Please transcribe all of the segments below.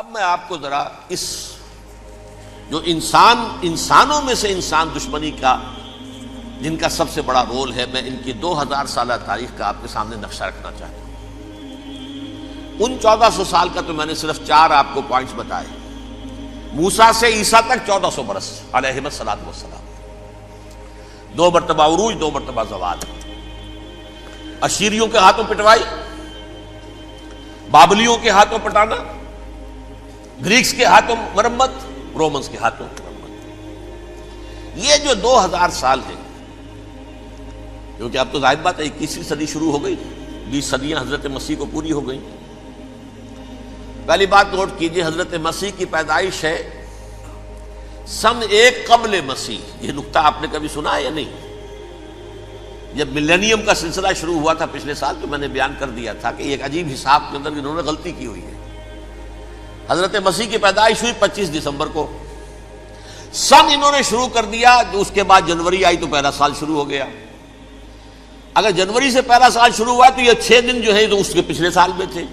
اب میں آپ کو ذرا اس جو انسانوں میں سے انسان دشمنی کا جن کا سب سے بڑا رول ہے، میں ان کی 2000 سالہ تاریخ کا آپ کے سامنے نقشہ رکھنا چاہتا ہوں۔ ان 1400 سال کا تو میں نے صرف 4 آپ کو پوائنٹس بتائے۔ موسیٰ سے عیسیٰ تک 1400 برس علیہ الصلوۃ والسلام، 2 مرتبہ عروج، 2 مرتبہ زوال، اشیریوں کے ہاتھوں پٹوائی، بابلیوں کے ہاتھوں پٹانا، گریکس کے ہاتھوں مرمت، رومنز کے ہاتھوں مرمت۔ یہ جو 2000 سال ہیں، کیونکہ اب تو ظاہر بات ہے 21ویں صدی شروع ہو گئی، 20 صدیاں حضرت مسیح کو پوری ہو گئی۔ پہلی بات نوٹ کیجئے، حضرت مسیح کی پیدائش ہے سن 1 قبل مسیح۔ یہ نقطہ آپ نے کبھی سنا ہے یا نہیں؟ جب ملینیم کا سلسلہ شروع ہوا تھا پچھلے سال، تو میں نے بیان کر دیا تھا کہ ایک عجیب حساب کے اندر انہوں نے غلطی کی ہوئی ہے۔ حضرت مسیح کی پیدائش ہوئی 25 دسمبر کو، سن انہوں نے شروع کر دیا، جو اس کے بعد جنوری آئی تو پہلا سال شروع ہو گیا۔ اگر جنوری سے پہلا سال شروع ہوا تو یہ 6 دن جو ہے تو اس کے پچھلے سال میں تھے،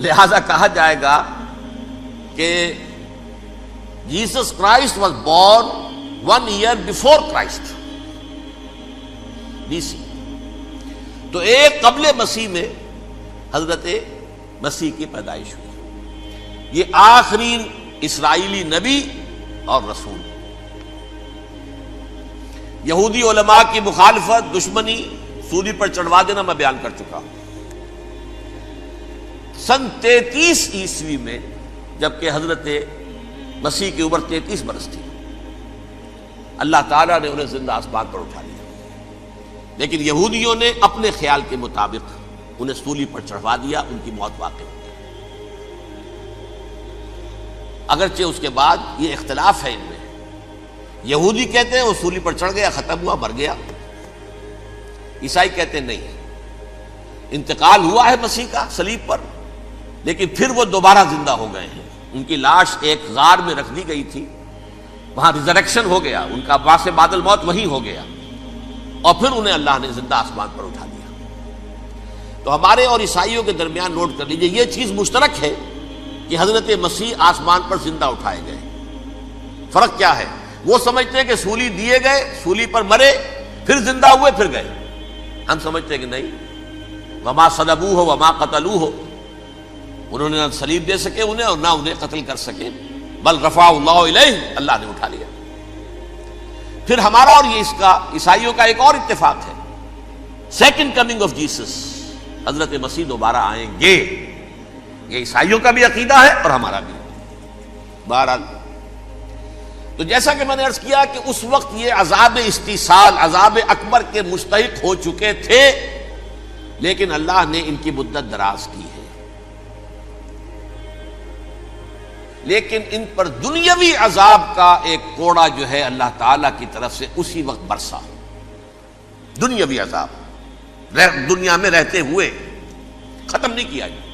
لہذا کہا جائے گا کہ Jesus Christ was born 1 year before Christ BC۔ تو 1 قبل مسیح میں حضرت مسیح کی پیدائش ہوئی۔ یہ آخری اسرائیلی نبی اور رسول۔ یہودی علماء کی مخالفت، دشمنی، سولی پر چڑھوا دینا میں بیان کر چکا ہوں۔ سن 33 عیسوی میں جبکہ حضرت مسیح کی عمر 33 برس تھی، اللہ تعالیٰ نے انہیں زندہ آسمان پر اٹھا لیا، لیکن یہودیوں نے اپنے خیال کے مطابق انہیں سولی پر چڑھوا دیا، ان کی موت واقع ہو گئی۔ اگرچہ اس کے بعد یہ اختلاف ہے ان میں، یہودی کہتے ہیں وہ سولی پر چڑھ گیا، ختم ہوا، مر گیا۔ عیسائی کہتے ہیں نہیں، انتقال ہوا ہے مسیح کا صلیب پر، لیکن پھر وہ دوبارہ زندہ ہو گئے ہیں۔ ان کی لاش ایک غار میں رکھ دی گئی تھی، وہاں ریزریکشن ہو گیا، ان کا باعث بعد الموت وہی ہو گیا، اور پھر انہیں اللہ نے زندہ آسمان پر اٹھا دیا۔ تو ہمارے اور عیسائیوں کے درمیان نوٹ کر لیجئے، یہ چیز مشترک ہے کہ حضرت مسیح آسمان پر زندہ اٹھائے گئے۔ فرق کیا ہے؟ وہ سمجھتے ہیں کہ سولی دیے گئے، سولی پر مرے، پھر زندہ ہوئے، پھر گئے۔ ہم سمجھتے ہیں کہ نہیں، وما صلبوہ وما قتلوہ، انہوں نے نہ صلیب دے سکے انہیں اور نہ انہیں قتل کر سکے، بل رفعہ اللہ الیہ، اللہ نے اٹھا لیا۔ پھر ہمارا اور یہ اس کا عیسائیوں کا ایک اور اتفاق ہے، سیکنڈ کمنگ آف جیسس، حضرت مسیح دوبارہ آئیں گے۔ یہ عیسائیوں کا بھی عقیدہ ہے اور ہمارا بھی۔ بہرحال تو جیسا کہ میں نے عرض کیا کہ اس وقت یہ عذاب استیصال، عذاب اکبر کے مستحق ہو چکے تھے، لیکن اللہ نے ان کی مدت دراز کی ہے، لیکن ان پر دنیاوی عذاب کا ایک کوڑا جو ہے اللہ تعالیٰ کی طرف سے اسی وقت برسا۔ دنیاوی عذاب دنیا میں رہتے ہوئے ختم نہیں کیا گیا۔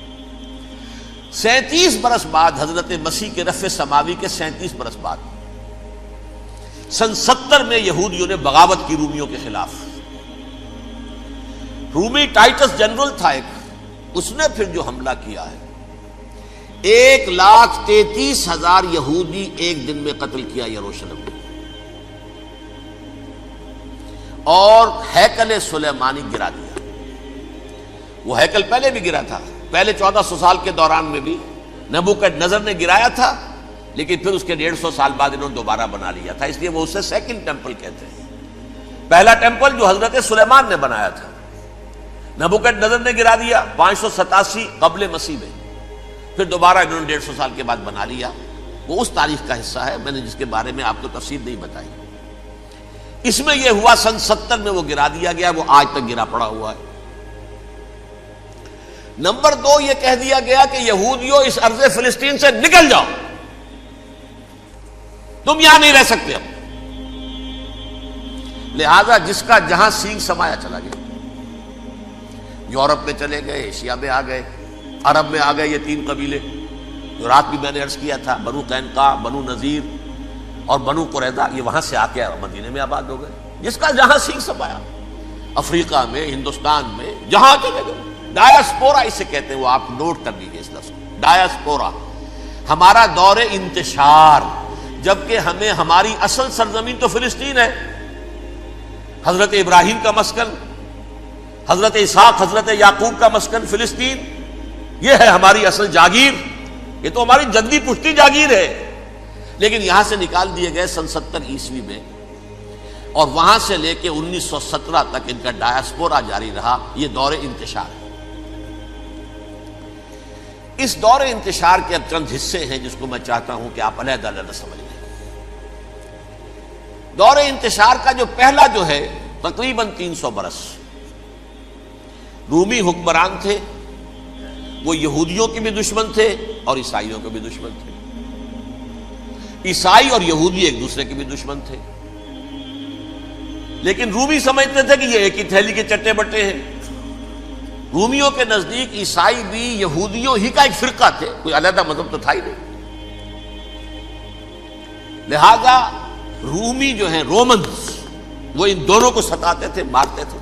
37 برس بعد حضرت مسیح کے رفع سماوی کے 37 برس بعد سن 70 میں یہودیوں نے بغاوت کی رومیوں کے خلاف۔ رومی ٹائٹس جنرل تھا ایک، اس نے پھر جو حملہ کیا ہے، 1,33,000 یہودی ایک دن میں قتل کیا یروشلم میں، اور ہیکل سلیمانی گرا دیا۔ وہ ہیکل پہلے بھی گرا تھا، پہلے 1400 سال کے دوران میں بھی نبوکدنضر نے گرایا تھا، لیکن پھر اس کے 150 سال بعد انہوں نے دوبارہ بنا لیا تھا، اس لیے وہ اسے سیکنڈ ٹیمپل کہتے ہیں۔ پہلا ٹیمپل جو حضرت سلیمان نے بنایا تھا، نبوکدنضر نے گرا دیا 587 قبل مسیح میں، پھر دوبارہ انہوں نے 150 سال کے بعد بنا لیا۔ وہ اس تاریخ کا حصہ ہے، میں نے جس کے بارے میں آپ کو تفصیل نہیں بتائی۔ اس میں یہ ہوا سن 70 میں وہ گرا دیا گیا، وہ آج تک گرا پڑا ہوا ہے۔ نمبر 2، یہ کہہ دیا گیا کہ یہودیوں اس ارض فلسطین سے نکل جاؤ، تم یہاں نہیں رہ سکتے اب۔ لہذا جس کا جہاں سینگ سمایا چلا گیا، یورپ میں چلے گئے، ایشیا میں آ گئے، عرب میں آ گئے، یہ 3 قبیلے جو رات بھی میں نے عرض کیا تھا، بنو قینقاع، بنو نذیر اور بنو قریظہ، یہ وہاں سے آ کے مدینے میں آباد ہو گئے۔ جس کا جہاں سینگ سمایا، افریقہ میں، ہندوستان میں، جہاں چلے گئے، ڈایاسپورا اسے کہتے ہیں، وہ آپ نوٹ کر لیجیے اس لفظ کو، ڈایاسپورا، ہمارا دور انتشار، جبکہ ہمیں ہماری اصل سرزمین تو فلسطین ہے، حضرت ابراہیم کا مسکن، حضرت اسحاق حضرت یعقوب کا مسکن فلسطین، یہ ہے ہماری اصل جاگیر، یہ تو ہماری جدی پشتی جاگیر ہے، لیکن یہاں سے نکال دیے گئے سن 70 عیسوی میں، اور وہاں سے لے کے 1917 تک ان کا ڈایاسپورا جاری رہا۔ یہ دور انتشار ہے۔ اس دور انتشار کے اب چند حصے ہیں جس کو میں چاہتا ہوں کہ آپ علیحدہ علیحدہ سمجھ لیں۔ دور انتشار کا جو پہلا جو ہے تقریباً 300 برس رومی حکمران تھے، وہ یہودیوں کے بھی دشمن تھے اور عیسائیوں کے بھی دشمن تھے، عیسائی اور یہودی ایک دوسرے کے بھی دشمن تھے، لیکن رومی سمجھتے تھے کہ یہ ایک ہی تھیلی کے چٹے بٹے ہیں۔ رومیوں کے نزدیک عیسائی بھی یہودیوں ہی کا ایک فرقہ تھے، کوئی علیحدہ مذہب تو تھا ہی نہیں، لہذا رومی جو ہیں رومنز وہ ان دونوں کو ستاتے تھے، مارتے تھے،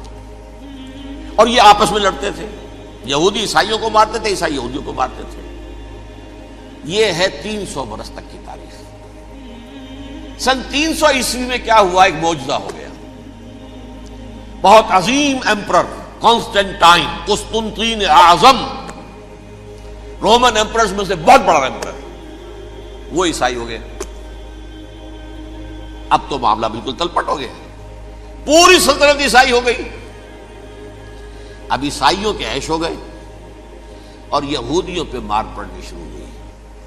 اور یہ آپس میں لڑتے تھے، یہودی عیسائیوں کو مارتے تھے، عیسائی یہودیوں کو مارتے تھے۔ یہ ہے 300 برس تک کی تاریخ۔ سن 300 عیسوی میں کیا ہوا؟ ایک معجزہ ہو گیا۔ بہت عظیم ایمپرر کانسٹینٹائن، قسطنطین اعظم، رومن ایمپررز میں سے بہت بڑا ایمپرر، وہ عیسائی ہو گئے۔ اب تو معاملہ بالکل تلپٹ ہو گیا، پوری سلطنت عیسائی ہو گئی۔ اب عیسائیوں کے عیش ہو گئے اور یہودیوں پہ مار پڑنی شروع ہوئی۔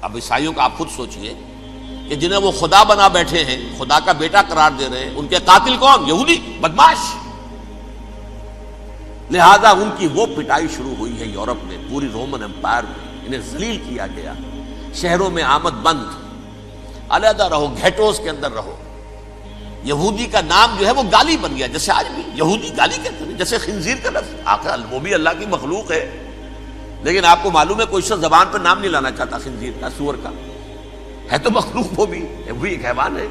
اب عیسائیوں کا آپ خود سوچئے کہ جنہیں وہ خدا بنا بیٹھے ہیں، خدا کا بیٹا قرار دے رہے ہیں، ان کے قاتل کون؟ یہودی بدماش۔ لہذا ان کی وہ پٹائی شروع ہوئی ہے یورپ میں، پوری رومن امپائر میں انہیں ذلیل کیا گیا، شہروں میں آمد بند، علیحدہ رہو، گھیٹوز کے اندر رہو۔ یہودی کا نام جو ہے وہ گالی بن گیا، جیسے آج بھی یہودی گالی کہتے ہیں، جیسے خنزیر کا لفظ، آخر وہ بھی اللہ کی مخلوق ہے، لیکن آپ کو معلوم ہے کوئی شخص زبان پر نام نہیں لانا چاہتا خنزیر کا، سور کا، ہے تو مخلوق، وہ بھی ایک حیوان ہے۔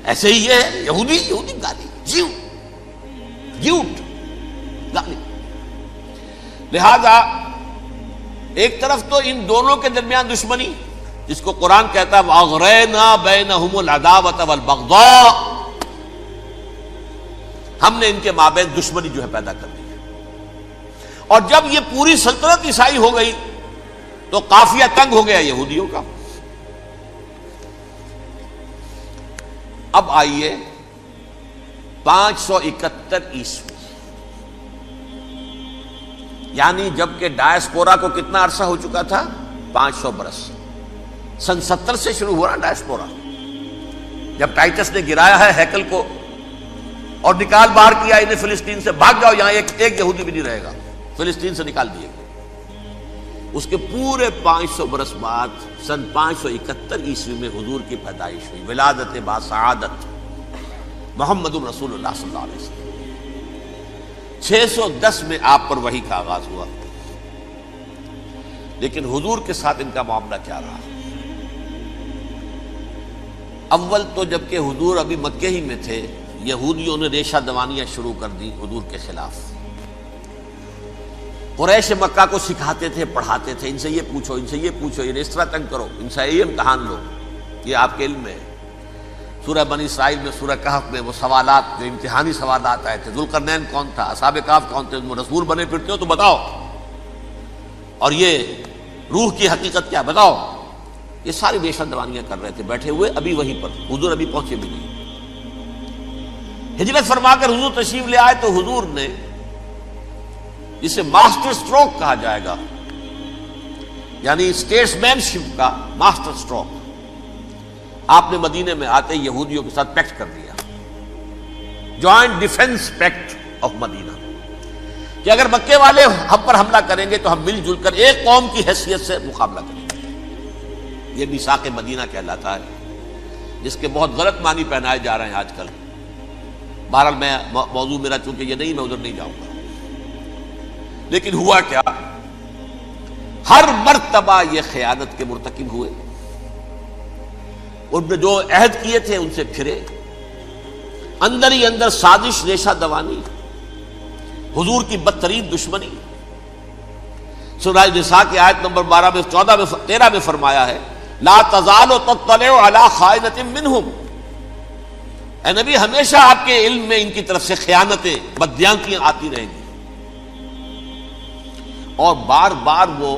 ایسے ہی یہ ہے یہودی گالی، جیوٹ گالی۔ لہذا ایک طرف تو ان دونوں کے درمیان دشمنی، جس کو قرآن کہتا ہے وَأَغْرَيْنَا بَيْنَهُمُ الْعَدَاوَةَ وَالْبَغْضَاءَ، ہم نے ان کے مابین دشمنی جو ہے پیدا کر دی ہے۔ اور جب یہ پوری سلطنت عیسائی ہو گئی تو قافیہ تنگ ہو گیا یہودیوں کا۔ اب آئیے 571 عیسوی، یعنی جب کہ ڈایاسپورا کو کتنا عرصہ ہو چکا تھا؟ 500 برس۔ سن 70 سے شروع ہوا ڈایاسپورا، جب ٹائٹس نے گرایا ہے ہیکل کو اور نکال باہر کیا انہیں فلسطین سے، بھاگ جاؤ، یہاں ایک یہودی بھی نہیں رہے گا، فلسطین سے نکال دیے گئے۔ اس کے پورے 500 برس بعد سن 571 عیسوی میں حضور کی پیدائش ہوئی، ولادت با سعادت محمد الرسول اللہ صلی اللہ علیہ وسلم۔ 610 میں آپ پر وحی کا آغاز ہوا، لیکن حضور کے ساتھ ان کا معاملہ کیا رہا؟ اول تو جبکہ حضور ابھی مکے ہی میں تھے، یہودیوں نے ریشہ دوانیاں شروع کر دی حضور کے خلاف۔ قریش مکہ کو سکھاتے تھے، پڑھاتے تھے، ان سے یہ پوچھو، ان سے یہ پوچھو، یہ اس طرح تنگ کرو، ان سے یہ امتحان لو، یہ آپ کے علم میں ہے۔ سورہ بنی اسرائیل میں، سورہ کہف میں وہ سوالات، جو امتحانی سوالات آئے تھے، ذوالقرنین کون تھا، اصحاب کہف کون تھے، تم رسول بنے پھرتے ہو تو بتاؤ، اور یہ روح کی حقیقت کیا بتاؤ، یہ ساری ریشہ دوانیاں کر رہے تھے بیٹھے ہوئے، ابھی وہیں پر حضور ابھی پہنچے بھی نہیں۔ ہجرت فرما کر حضور تشریف لے آئے تو حضور نے، جسے ماسٹر سٹروک کہا جائے گا، یعنی اسٹیٹس مین شپ کا ماسٹر سٹروک، آپ نے مدینے میں آتے یہودیوں کے ساتھ پیکٹ کر دیا، جوائنٹ ڈیفنس پیکٹ آف مدینہ، کہ اگر مکے والے ہم پر حملہ کریں گے تو ہم مل جل کر ایک قوم کی حیثیت سے مقابلہ کریں گے۔ یہ میثاق مدینہ کہلاتا ہے، جس کے بہت غلط معنی پہنائے جا رہے ہیں آج کل۔ بہرحال میں موضوع میرا چونکہ یہ نہیں، میں ادھر نہیں جاؤں گا، لیکن ہوا کیا؟ ہر مرتبہ یہ خیانت کے مرتکب ہوئے، ان نے جو عہد کیے تھے ان سے پھرے، اندر ہی اندر سازش، ریشہ دوانی، حضور کی بدترین دشمنی۔ سورہ نساء کی آیت نمبر 12 میں 14 میں 13 میں فرمایا ہے لا تزال تطلع علی خائنۃ منہم، اے نبی ہمیشہ آپ کے علم میں ان کی طرف سے خیانتیں، بددیانتیاں آتی رہیں گی. اور بار بار وہ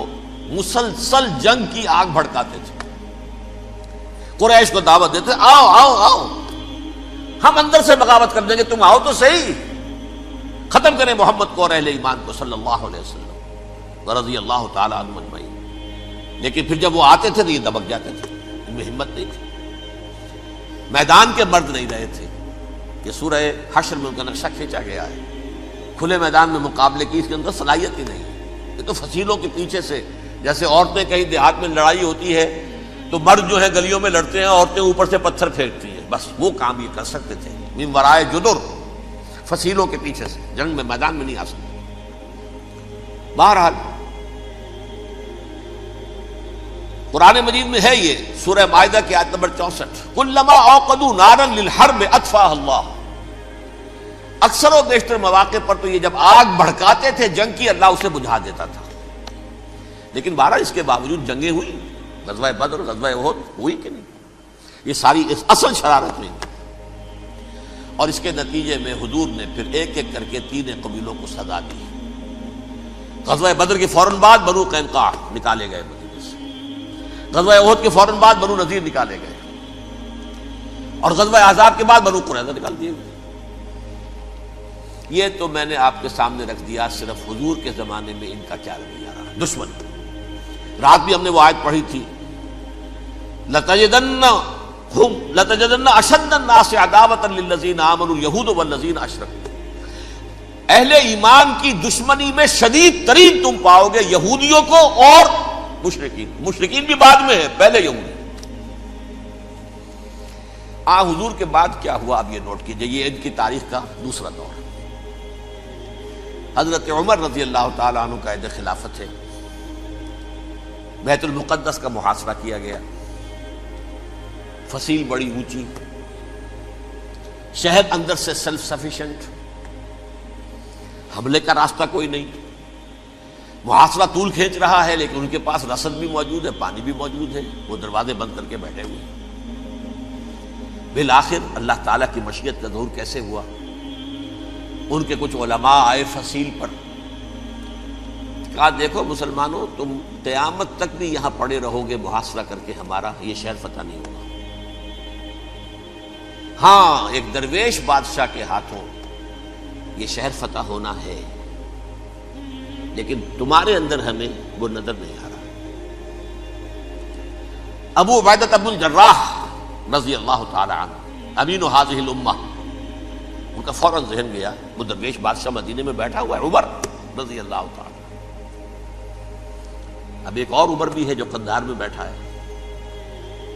مسلسل جنگ کی آگ بھڑکاتے تھے. قریش کو دعوت دیتے، آؤ آؤ آؤ ہم اندر سے بغاوت کر دیں گے، تم آؤ تو صحیح، ختم کریں محمد کو اور اہل ایمان کو صلی اللہ علیہ وسلم ورضی اللہ تعالی عنہم اجمعین. لیکن پھر جب وہ آتے تھے تو یہ دبک جاتے تھے، ان میں ہمت نہیں تھی. میدان کے مرد نہیں رہے تھے کہ سورہ حشر میں ان کا نقشہ کھینچا گیا ہے. کھلے میدان میں مقابلے کی اس کے اندر صلاحیت ہی نہیں. یہ تو فصیلوں کے پیچھے سے، جیسے عورتیں کہیں دیہات میں لڑائی ہوتی ہے تو مرد جو ہے گلیوں میں لڑتے ہیں، عورتیں اوپر سے پتھر پھینکتی ہیں، بس وہ کام یہ کر سکتے تھے. من ورائے جدر، فصیلوں کے پیچھے سے، جنگ میں میدان میں نہیں آ سکتے. بہرحال قرآن مجید میں ہے یہ سورہ مائدہ کی آیت نمبر 64، کلما اوقدوا نارا للحرب اطفاها اللہ. اکثر و بیشتر مواقع پر تو یہ جب آگ بھڑکاتے تھے جنگ کی، اللہ اسے بجھا دیتا تھا. لیکن بہرحال اس کے باوجود جنگیں ہوئی، غزوہ بدر، غزوہ احد ہوئی کہ نہیں؟ یہ ساری اصل شرارت میں. اور اس کے نتیجے میں حضور نے پھر ایک ایک کر کے 3 قبیلوں کو سزا دی. غزوہ بدر کے فوراً بعد بنو قینقاع نکالے گئے مدینے سے، غزوہ احد کے فوراً بعد بنو نذیر نکالے گئے، اور غزوہ احزاب کے بعد بنو قریظہ نکال دیے گئے. یہ تو میں نے آپ کے سامنے رکھ دیا صرف حضور کے زمانے میں ان کا کیا رویہ رہا. دشمن، رات بھی ہم نے وہ آیت پڑھی تھی، لَتَجِدَنَّ أَشَدَّ النَّاسِ عَدَاوَةً لِلَّذِينَ آمَنُوا الْيَهُودُ وَالَّذِينَ أَشْرَكُوا. اہل ایمان کی دشمنی میں شدید ترین تم پاؤ گے یہودیوں کو اور مشرکین. مشرکین بھی بعد میں ہے، پہلے یہودی. حضور کے بعد کیا ہوا اب یہ نوٹ کیجئے، یہ ان کی تاریخ کا دوسرا دور. حضرت عمر رضی اللہ تعالیٰ عنہ کا عہد خلافت ہے. بیت المقدس کا محاصرہ کیا گیا، فصیل بڑی اونچی، شہر اندر سے سیلف سفیشینٹ، حملے کا راستہ کوئی نہیں. محاصرہ طول کھینچ رہا ہے لیکن ان کے پاس رسد بھی موجود ہے، پانی بھی موجود ہے، وہ دروازے بند کر کے بیٹھے ہوئے. بالآخر اللہ تعالیٰ کی مشیت کا ظہور کیسے ہوا؟ ان کے کچھ علماء آئے فصیل پر، کہا دیکھو مسلمانوں، تم قیامت تک بھی یہاں پڑے رہو گے محاصرہ کر کے، ہمارا یہ شہر فتح نہیں ہوگا. ہاں ایک درویش بادشاہ کے ہاتھوں یہ شہر فتح ہونا ہے، لیکن تمہارے اندر ہمیں وہ نظر نہیں آ رہا. ابو عبیدہ بن الجراح رضی اللہ تعالی عنہ، امین هذه الامہ، ان کا فوراً ذہن گیا وہ درویش بادشاہ مدینے میں بیٹھا ہوا ہے عمر رضی اللہ تعالی. اب ایک اور عمر بھی ہے جو قندھار میں بیٹھا ہے.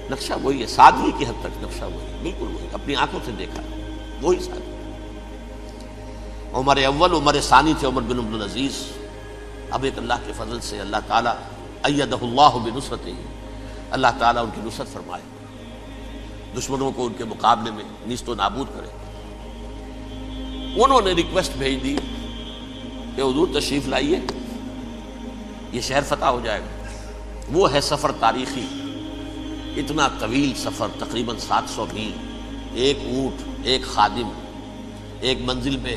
نقشہ وہی ہے، سادگی کی حد تک نقشہ وہی، بالکل وہی، اپنی آنکھوں سے دیکھا ہے وہی سادگی. عمر اول، عمر ثانی تھے عمر بن عبد العزیز. اب ایک اللہ کے فضل سے اللہ تعالیٰ ایدہ اللہ بنصرتہ، اللہ تعالیٰ ان کی نصرت فرمائے، دشمنوں کو ان کے مقابلے میں نیست و نابود کرے. انہوں نے ریکویسٹ بھیج دی کہ حضور تشریف لائیے، یہ شہر فتح ہو جائے گا. وہ ہے سفر تاریخی، اتنا طویل سفر، تقریباً 700 میل، ایک اونٹ، ایک خادم، ایک منزل پہ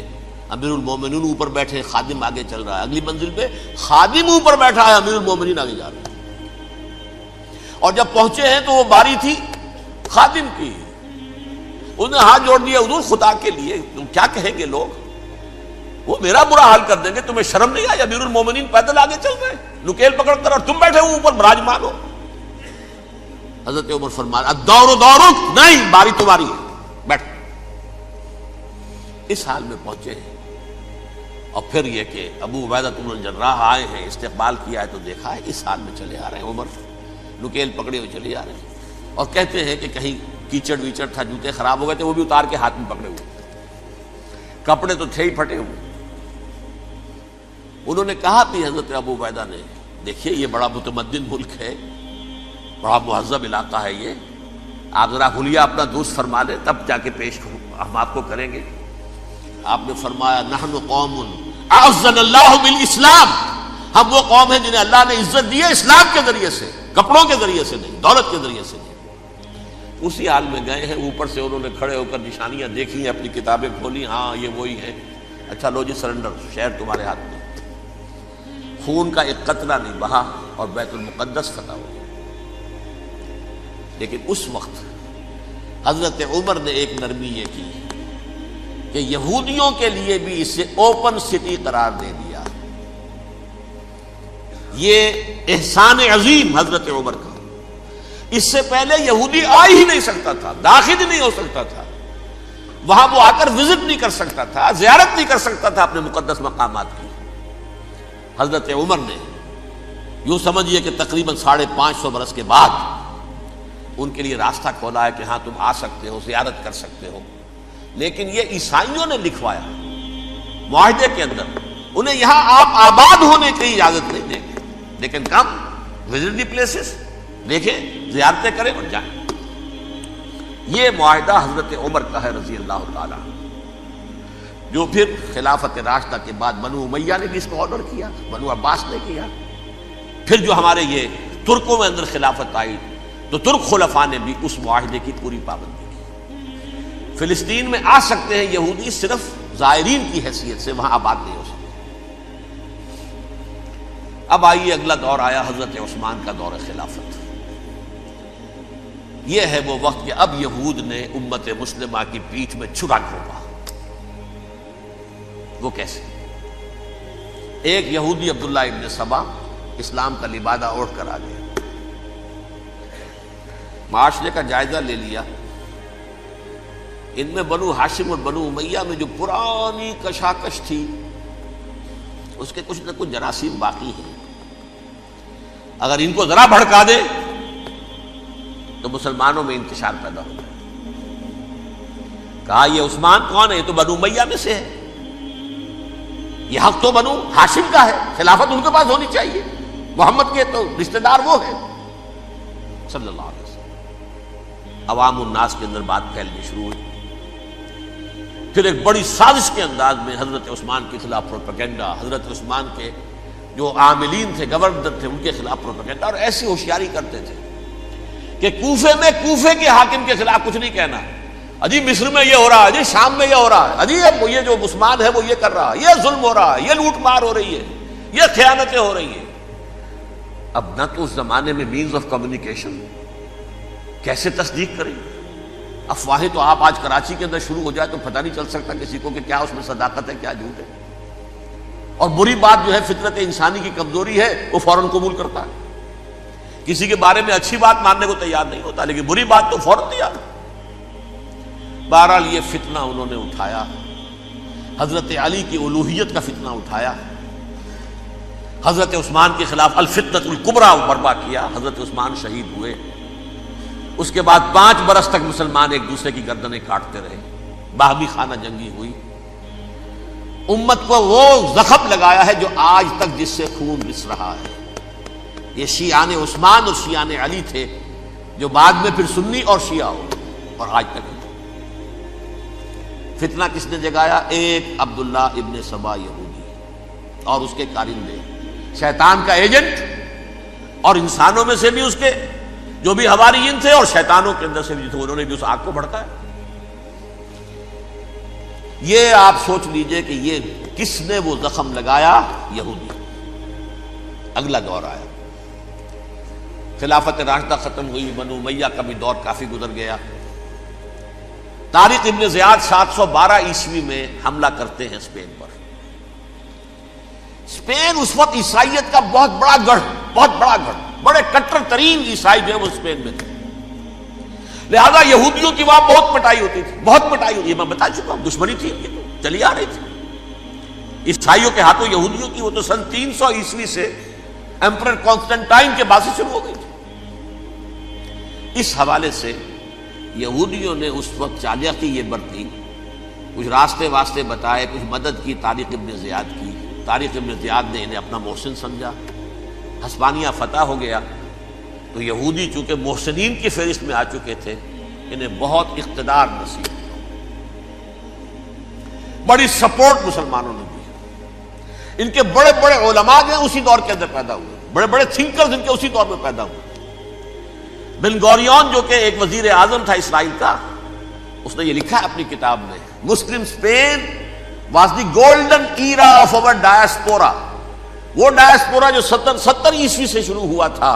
امیر المومنین اوپر بیٹھے، خادم آگے چل رہا ہے، اگلی منزل پہ خادم اوپر بیٹھا ہے، امیر المومنین آگے جا رہے ہیں. اور جب پہنچے ہیں تو وہ باری تھی خادم کی. اس نے ہاتھ جوڑ دیا، حضور خدا کے لیے تم کیا کہیں گے لوگ، وہ میرا برا حال کر دیں گے، تمہیں شرم نہیں آئی؟ امیر المومنین پیدل آگے چل رہے ہیں نکیل پکڑ کر، اور تم بیٹھے ہو اوپر براجمان ہو. حضرت عمر فرمایا الدور دورک، نہیں باری تمہاری ہے، بیٹھ. اس حال میں پہنچے ہیں. اور پھر یہ کہ ابو عبیدہ بن الجراح آئے ہیں، استقبال کیا ہے تو دیکھا ہے اس حال میں چلے آ رہے ہیں. عمر نکیل پکڑے ہوئے چلے آ رہے ہیں، اور کہتے ہیں کہ کہیں کیچڑ ویچڑ تھا، جوتے خراب ہو گئے تھے، وہ بھی اتار کے ہاتھ میں پکڑے ہوئے، کپڑے تو تھے ہی پھٹے ہوئے. انہوں نے کہا بھی حضرت ابو عبیدہ نے، دیکھیے یہ بڑا متمدن ملک ہے، بڑا مہذب علاقہ ہے یہ، آپ ذرا حلیہ اپنا درست فرما لیں تب جا کے پیش ہم آپ کو کریں گے. آپ نے فرمایا نحن قوم اعزنا اللہ بالاسلام، ہم وہ قوم ہیں جنہیں اللہ نے عزت دی ہے اسلام کے ذریعے سے. کپڑوں کے ذریعے سے نہیں، دولت کے ذریعے سے نہیں۔ اسی حال میں گئے ہیں، اوپر سے انہوں نے کھڑے ہو کر نشانیاں دیکھی ہیں، اپنی کتابیں کھولی، ہاں یہ وہی ہے، اچھا لو جی سرنڈر، شہر تمہارے ہاتھ میں۔ خون کا ایک قطرہ نہیں بہا اور بیت المقدس فتح ہو گیا۔ لیکن اس وقت حضرت عمر نے ایک نرمی یہ کی کہ یہودیوں کے لیے بھی اسے اوپن سٹی قرار دے دیا۔ یہ احسان عظیم حضرت عمر کا، اس سے پہلے یہودی آ ہی نہیں سکتا تھا، داخل ہی نہیں ہو سکتا تھا، وہاں وہ آ کر وزٹ نہیں کر سکتا تھا، زیارت نہیں کر سکتا تھا اپنے مقدس مقامات کی۔ حضرت عمر نے یوں سمجھیے کہ تقریباً 550 برس کے بعد ان کے لیے راستہ کھولا ہے کہ ہاں تم آ سکتے ہو، زیارت کر سکتے ہو۔ لیکن یہ عیسائیوں نے لکھوایا معاہدے کے اندر، انہیں یہاں آپ آباد ہونے کی اجازت نہیں دیں گے، لیکن کم وزٹ دی پلیسز، دیکھیں زیارتیں کریں اور جائیں۔ یہ معاہدہ حضرت عمر کا ہے رضی اللہ تعالیٰ، جو پھر خلافت راشدہ کے بعد بنو امیہ نے بھی اس کو آرڈر کیا، بنو عباس نے کیا، پھر جو ہمارے یہ ترکوں میں اندر خلافت آئی تو ترک خلفاء نے بھی اس معاہدے کی پوری پابندی کی۔ فلسطین میں آ سکتے ہیں یہودی صرف زائرین کی حیثیت سے، وہاں آباد نہیں ہو سکتے۔ اب آئیے اگلا دور آیا حضرت عثمان کا دور خلافت۔ یہ ہے وہ وقت کہ اب یہود نے امت مسلمہ کی پیٹھ میں چھرا گھونپا۔ وہ کیسے؟ ایک یہودی عبداللہ ابن سبا اسلام کا لبادہ اوڑھ کر آ گیا، معاشرے کا جائزہ لے لیا، ان میں بنو ہاشم اور بنو امیہ میں جو پرانی کشاکش تھی اس کے کچھ نہ کچھ جراثیم باقی ہیں، اگر ان کو ذرا بھڑکا دے تو مسلمانوں میں انتشار پیدا ہو جائے۔ کہا یہ عثمان کون ہے؟ یہ تو بنو امیہ میں سے ہے، یہ حق تو بنو ہاشم کا ہے، خلافت ان کے پاس ہونی چاہیے، محمد کے تو رشتہ دار وہ ہیں صلی اللہ علیہ وسلم۔ عوام الناس کے اندر بات پھیلنی شروع ہوئی، پھر ایک بڑی سازش کے انداز میں حضرت عثمان کے خلاف پروپیگنڈا، حضرت عثمان کے جو عاملین تھے، گورنر تھے، ان کے خلاف پروپیگنڈا، اور ایسی ہوشیاری کرتے تھے کہ کوفے میں کوفے کے حاکم کے خلاف کچھ نہیں کہنا، اجی مصر میں یہ ہو رہا ہے، اجی شام میں یہ ہو رہا ہے، اجی یہ جو عثمان ہے وہ یہ کر رہا ہے، یہ ظلم ہو رہا ہے، یہ لوٹ مار ہو رہی ہے، یہ خیانتیں ہو رہی ہیں۔ اب نہ تو اس زمانے میں مینز آف کمیونیکیشن، کیسے تصدیق کریں؟ افواہیں تو آپ آج کراچی کے اندر شروع ہو جائے تو پتہ نہیں چل سکتا کسی کو کہ کیا اس میں صداقت ہے کیا جھوٹ ہے، اور بری بات جو ہے فطرت انسانی کی کمزوری ہے وہ فوراً قبول کرتا ہے، کسی کے بارے میں اچھی بات ماننے کو تیار نہیں ہوتا لیکن بری بات تو فوراً تیار۔ بہرحال یہ فتنہ انہوں نے اٹھایا، حضرت علی کی الوہیت کا فتنہ اٹھایا، حضرت عثمان کے خلاف الفتنۃ الکبریٰ برپا کیا، حضرت عثمان شہید ہوئے۔ اس کے بعد 5 برس تک مسلمان ایک دوسرے کی گردنیں کاٹتے رہے، باہمی خانہ جنگی ہوئی، امت کو وہ زخم لگایا ہے جو آج تک جس سے خون رس رہا ہے۔ یہ شیعان عثمان اور شیعان علی تھے جو بعد میں پھر سنی اور شیعہ ہو، اور آج تک فتنہ کس نے جگایا؟ ایک عبداللہ ابن سبا یہودی اور اس کے کارندے، شیطان کا ایجنٹ، اور انسانوں میں سے بھی اس کے جو بھی حواریین تھے اور شیطانوں کے اندر سے بھی تھے، انہوں نے بھی اس آگ کو بھڑکایا۔ یہ آپ سوچ لیجئے کہ یہ کس نے وہ زخم لگایا؟ یہودی۔ اگلا دور آیا، خلافت راشدہ ختم ہوئی، بنو امیہ کا بھی دور کافی گزر گیا۔ طارق ابن زیاد 712 عیسوی میں حملہ کرتے ہیں اسپین پر۔ اسپین اس وقت عیسائیت کا بہت بڑا گڑھ، بڑے کٹر ترین عیسائی جو ہے وہ اسپین میں تھے، لہذا یہودیوں کی وہاں بہت پٹائی ہوتی تھی، یہ میں بتا چکا ہوں، دشمنی تھی ان کی تو چلی آ رہی تھی عیسائیوں کے ہاتھوں یہودیوں کی، وہ تو سن 300 عیسوی سے ایمپرر کانسٹنٹائن کے بعد سے شروع ہو گئی تھی۔ اس حوالے سے یہودیوں نے اس وقت چالاکی یہ برتی، کچھ راستے واسطے بتائے، کچھ مدد کی طارق ابن زیاد کی۔ طارق ابن زیاد نے انہیں اپنا محسن سمجھا، ہسپانیہ فتح ہو گیا تو یہودی چونکہ محسنین کی فہرست میں آ چکے تھے، انہیں بہت اقتدار نصیب ہوا، بڑی سپورٹ مسلمانوں نے دی۔ ان کے بڑے بڑے علماء جو ہیں اسی دور کے اندر پیدا ہوئے، بڑے بڑے تھنکرز ان کے اسی دور میں پیدا ہوئے۔ بن گوریون جو کہ ایک وزیر اعظم تھا اسرائیل کا، اس نے یہ لکھا ہے اپنی کتاب میں، Muslim Spain was the golden era of our diaspora. وہ ڈائسپورا جو 70 عیسوی سے شروع ہوا تھا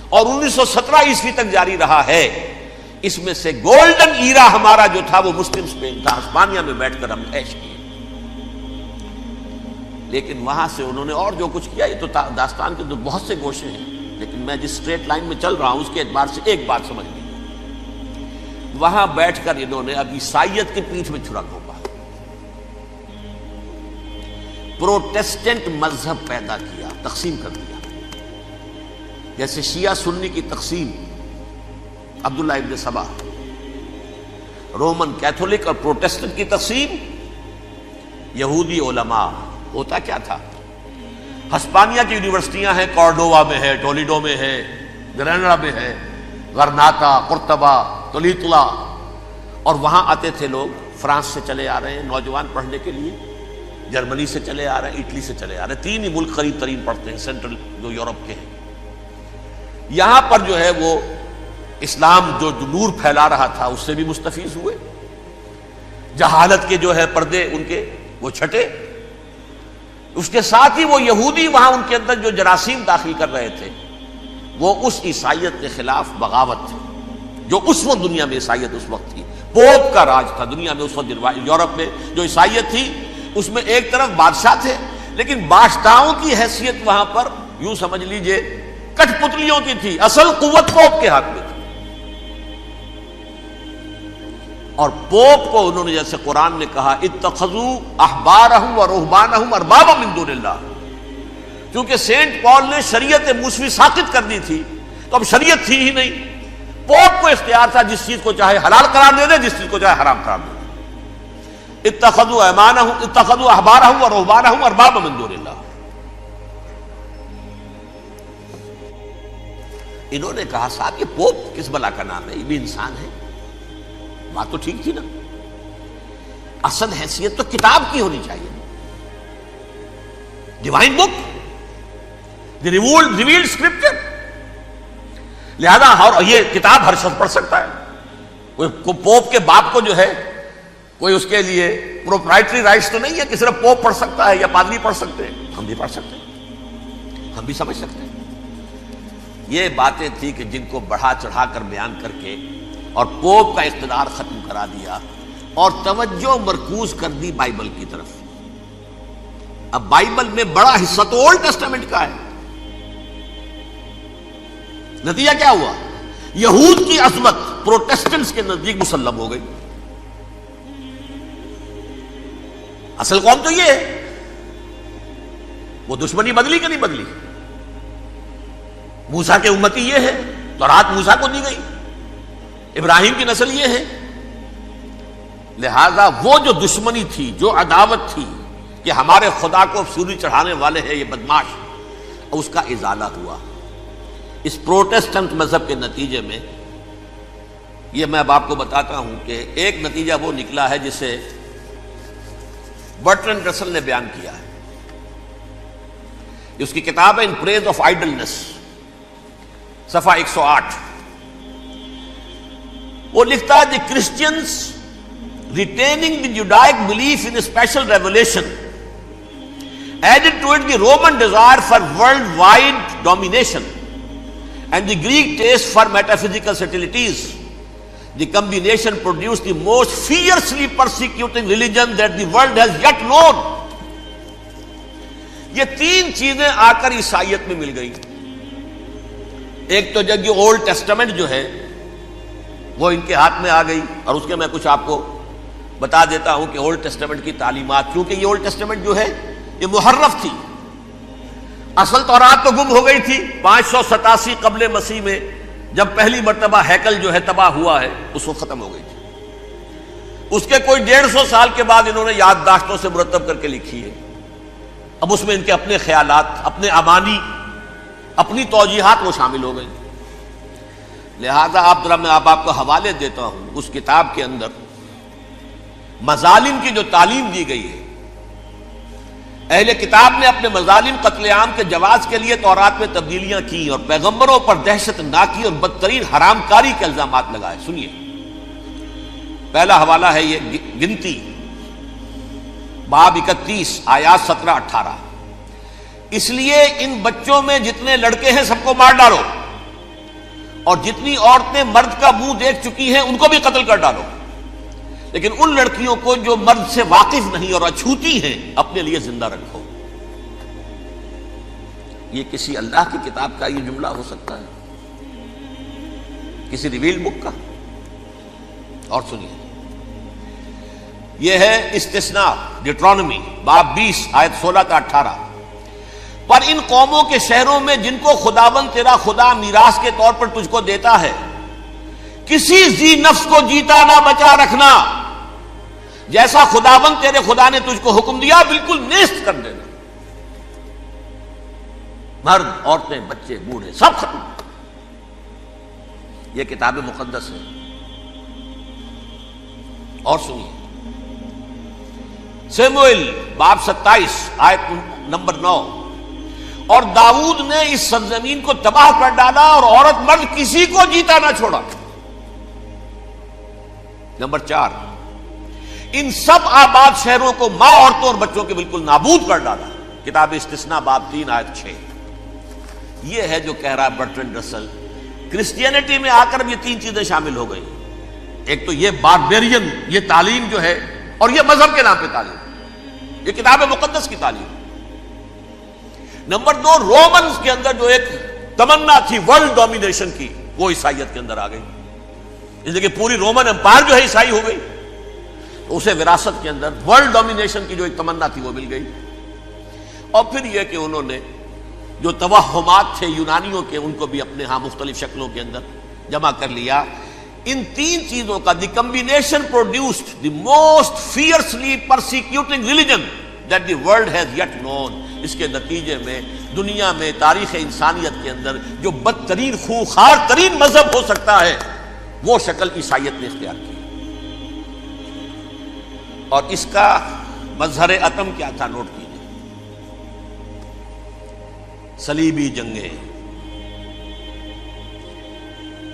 اور 1917 عیسوی تک جاری رہا ہے، اس میں سے گولڈن ایرا ہمارا جو تھا وہ مسلم اسپین تھا. ہسپانیہ میں بیٹھ کر ہم عیش کیے. لیکن وہاں سے انہوں نے اور جو کچھ کیا، یہ تو داستان کے تو بہت سے گوشے ہیں، لیکن میں جس اسٹریٹ لائن میں چل رہا ہوں اس کے اعتبار سے ایک بات سمجھ لیجیے. وہاں بیٹھ کر انہوں نے اب عیسائیت کی پیٹھ میں چھرا گھونپا، پروٹیسٹنٹ مذہب پیدا کیا، تقسیم کر دیا. جیسے شیعہ سنی کی تقسیم، عبداللہ ابن سبا، رومن کیتھولک اور پروٹیسٹنٹ کی تقسیم، یہودی علماء. ہوتا کیا تھا؟ ہسپانیہ کی یونیورسٹیاں ہیں، کارڈووا میں ہے، ٹولیڈو میں ہے، گریناڈا میں ہے، غرناطہ، قرطبہ، تولیتلا، اور وہاں آتے تھے لوگ. فرانس سے چلے آ رہے ہیں نوجوان پڑھنے کے لیے، جرمنی سے چلے آ رہے ہیں، اٹلی سے چلے آ رہے ہیں. 3 ہی ملک قریب ترین پڑھتے ہیں سینٹرل جو یورپ کے ہیں. یہاں پر جو ہے وہ اسلام جو نور پھیلا رہا تھا اس سے بھی مستفیض ہوئے. جہالت کے جو ہے پردے ان کے وہ چھٹے. اس کے ساتھ ہی وہ یہودی وہاں ان کے اندر جو جراثیم داخل کر رہے تھے وہ اس عیسائیت کے خلاف بغاوت تھی جو اس وقت دنیا میں عیسائیت اس وقت تھی. پوپ کا راج تھا دنیا میں اس وقت. یورپ میں جو عیسائیت تھی اس میں ایک طرف بادشاہ تھے، لیکن بادشاہوں کی حیثیت وہاں پر یوں سمجھ لیجئے کٹ پتلیوں کی تھی. اصل قوت پوپ کے ہاتھ میں تھی. اور پوپ کو انہوں نے جیسے قرآن نے کہا اتخذوا احبارهم ورهبانهم اربابا من دون اللہ، کیونکہ سینٹ پال نے شریعت موسوی ساقط کر دی تھی تو اب شریعت تھی ہی نہیں. پوپ کو اختیار تھا جس چیز کو چاہے حلال قرار دے دے، جس چیز کو چاہے حرام قرار دے دے. اتخذوا احبارهم ورهبانهم اربابا من دون اللہ. انہوں نے کہا صاحب یہ پوپ کس بلا کا نام ہے، یہ بھی انسان ہے. بات تو ٹھیک تھی نا. اصل حیثیت تو کتاب کی ہونی چاہیے، ڈیوائن بک، دی ریویلڈ اسکرپچر. لہذا اور یہ کتاب ہر شخص پڑھ سکتا ہے. کوئی پوپ کے باپ کو جو ہے کوئی اس کے لیے پروپرائٹری رائٹس تو نہیں ہے کہ صرف پوپ پڑھ سکتا ہے یا پادری پڑھ سکتے ہیں. ہم بھی پڑھ سکتے ہیں، ہم بھی سمجھ سکتے ہیں. یہ باتیں تھی کہ جن کو بڑھا چڑھا کر بیان کر کے اور پوپ کا اقتدار ختم کرا دیا اور توجہ مرکوز کر دی بائبل کی طرف. اب بائبل میں بڑا حصہ تو اولڈ ٹیسٹامنٹ کا ہے. نتیجہ کیا ہوا؟ یہود کی عظمت پروٹیسٹنٹس کے نزدیک مسلم ہو گئی. اصل قوم تو یہ ہے. وہ دشمنی بدلی کہ نہیں بدلی؟ موسیٰ کے امتی یہ ہے، تورات موسیٰ کو دی گئی، ابراہیم کی نسل یہ ہے. لہذا وہ جو دشمنی تھی، جو عداوت تھی کہ ہمارے خدا کو سولی چڑھانے والے ہیں یہ بدماش، اس کا ازالہ ہوا اس پروٹیسٹنٹ مذہب کے نتیجے میں. یہ میں اب آپ کو بتاتا ہوں کہ ایک نتیجہ وہ نکلا ہے جسے برٹرنڈ رسل نے بیان کیا ہے. اس کی کتاب ہے ان پریز آف آئیڈلنس، صفحہ 108. وہ لکھتا ہے the Christians retaining the Judaic belief in special revelation added to it the Roman desire for world wide domination and the Greek taste for metaphysical subtleties. The combination produce the most fiercely persecuting religion that the world has yet known. یہ 3 چیزیں آ کر عیسائیت میں مل گئی. ایک تو جب یہ اولڈ ٹیسٹامنٹ جو ہے وہ ان کے ہاتھ میں آ گئی، اور اس کے میں کچھ آپ کو بتا دیتا ہوں کہ اولڈ ٹیسٹامنٹ کی تعلیمات، کیونکہ یہ اولڈ ٹیسٹامنٹ جو ہے یہ محرف تھی. اصل تورات تو گم ہو گئی تھی 587 قبل مسیح میں، جب پہلی مرتبہ ہیکل جو ہے تباہ ہوا ہے اس وقت ختم ہو گئی تھی. اس کے کوئی 150 سال کے بعد انہوں نے یادداشتوں سے مرتب کر کے لکھی ہے. اب اس میں ان کے اپنے خیالات، اپنے امانی، اپنی توجیحات وہ شامل ہو گئی. لہذا میں آپ کو حوالے دیتا ہوں اس کتاب کے اندر مظالم کی جو تعلیم دی گئی ہے اہل کتاب نے اپنے مظالم قتل عام کے جواز کے لیے تورات میں تبدیلیاں کی اور پیغمبروں پر دہشت ناکی اور بدترین حرام کاری کے الزامات لگائے. سنیے، پہلا حوالہ ہے یہ گنتی باب 31 آیات 17-18. اس لیے ان بچوں میں جتنے لڑکے ہیں سب کو مار ڈالو، اور جتنی عورتیں مرد کا منہ دیکھ چکی ہیں ان کو بھی قتل کر ڈالو، لیکن ان لڑکیوں کو جو مرد سے واقف نہیں اور اچھوتی ہیں اپنے لیے زندہ رکھو. یہ کسی اللہ کی کتاب کا یہ جملہ ہو سکتا ہے؟ کسی ریویل بک کا؟ اور سنیے، یہ ہے استثناء ڈیٹرانومی باب 20 آیت 16-18. پر ان قوموں کے شہروں میں جن کو خداوند تیرا خدا میراث کے طور پر تجھ کو دیتا ہے، کسی ذی نفس کو جیتا نہ بچا رکھنا، جیسا خداوند تیرے خدا نے تجھ کو حکم دیا بالکل نیست کر دینا. مرد، عورتیں، بچے، بوڑھے سب ختم. یہ کتاب مقدس ہے. اور سنیے، سموئیل باب 27 آیت نمبر 9. اور داؤد نے اس سرزمین کو تباہ کر ڈالا اور عورت مرد کسی کو جیتا نہ چھوڑا. نمبر 4، ان سب آباد شہروں کو ماں، عورتوں اور بچوں کے بالکل نابود کر ڈالا. کتاب استثناء باب 3 آیت 6. یہ ہے جو کہہ رہا ہے برٹرینڈ رسل، کرسچینٹی میں آ کر اب یہ تین چیزیں شامل ہو گئی. ایک تو یہ باربیرین یہ تعلیم جو ہے، اور یہ مذہب کے نام پہ تعلیم، یہ کتاب مقدس کی تعلیم. نمبر 2، رومنز کے اندر جو ایک تمنا تھی ورلڈ ڈومینیشن کی، وہ عیسائیت کے اندر آ گئی. اس لیے کہ پوری رومن امپائر جو ہے عیسائی ہو گئی، تو اسے وراثت کے اندر ورلڈ ڈومینیشن کی جو ایک تمنا تھی وہ مل گئی. اور پھر یہ کہ انہوں نے جو توہمات تھے یونانیوں کے، ان کو بھی اپنے ہاں مختلف شکلوں کے اندر جمع کر لیا. ان تین چیزوں کا the combination produced the most fiercely persecuting religion that the world has yet known. اس کے نتیجے میں دنیا میں تاریخ انسانیت کے اندر جو بدترین خوخار ترین مذہب ہو سکتا ہے وہ شکل عیسائیت نے اختیار کی. اور اس کا مظہر عتم کیا تھا؟ نوٹ کیجیے، صلیبی جنگیں.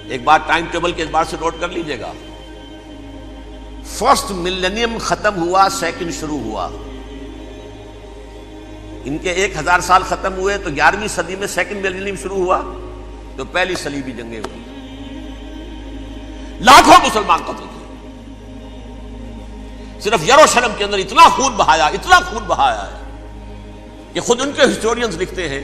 ایک بات ٹائم ٹیبل کے اعتبار سے نوٹ کر لیجئے گا. فرسٹ ملینیم ختم ہوا، سیکنڈ شروع ہوا. ان کے 1000 سال ختم ہوئے تو 11ویں صدی میں سیکنڈ ملینیم شروع ہوا، تو پہلی صلیبی جنگیں ہوئی. لاکھوں مسلمان قتل کیے. صرف یروشلم کے اندر اتنا خون بہایا ہے کہ خود ان کے ہسٹورینز لکھتے ہیں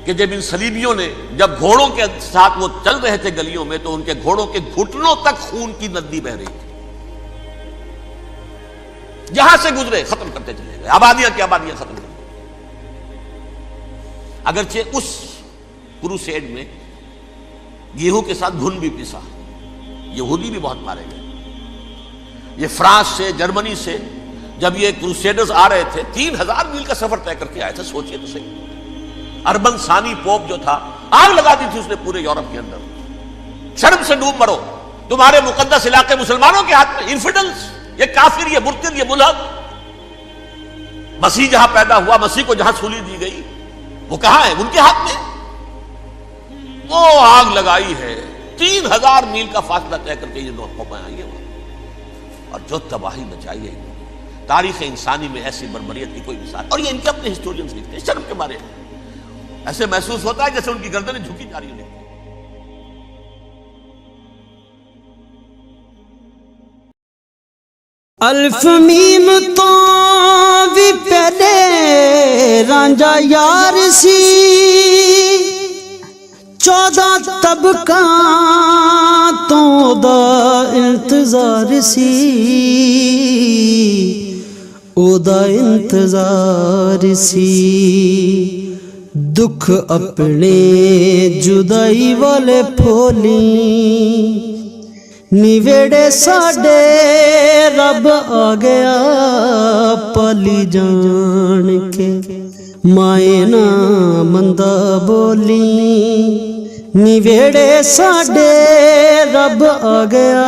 کہ جب ان صلیبیوں نے جب گھوڑوں کے ساتھ وہ چل رہے تھے گلیوں میں، تو ان کے گھوڑوں کے گھٹنوں تک خون کی ندی بہ رہی تھی. جہاں سے گزرے ختم کرتے چلے گئے، آبادیاں کی آبادیاں ختم. اگرچہ اس کروسیڈ میں گیہوں کے ساتھ گھن بھی پسا، یہودی بھی بہت مارے گئے. یہ فرانس سے، جرمنی سے جب یہ کروسیڈرز آ رہے تھے، 3000 میل کا سفر طے کر کے آئے تھے. سوچئے تو صحیح. اربن ثانی پوپ جو تھا، آگ لگا دی تھی اس نے پورے یورپ کے اندر. شرم سے ڈوب مرو، تمہارے مقدس علاقے مسلمانوں کے ہاتھ میں. انفیڈلز، یہ کافر، یہ مرتد، یہ ملحد. مسیح جہاں پیدا ہوا، مسیح کو جہاں سولی دی گئی، وہ کہاں ہے؟ ان کے ہاتھ میں. وہ آگ لگائی ہے. 3000 میل کا فاصلہ طے کر کے یہ قومیں آئی ہیں، اور جو تباہی مچائی ہے. تاریخ انسانی میں ایسی بربریت کی کوئی مثال. اور یہ ان کے اپنے ہسٹورینز لکھتے ہیں. شرم کے مارے ایسے محسوس ہوتا ہے جیسے ان کی گردنیں جھکی جا رہی ہیں. الف میم تو بھی پہلے رانجا یار سی، 14 طبقہ تو دا انتظار سی، او دا انتظار سی. دکھ اپنے جدائی والے پھولی، نیویڑے ساڈے رب آ گیا پالی جان کے. مائیں نہ مندہ بولی، نیویڑے ساڈے رب آ گیا.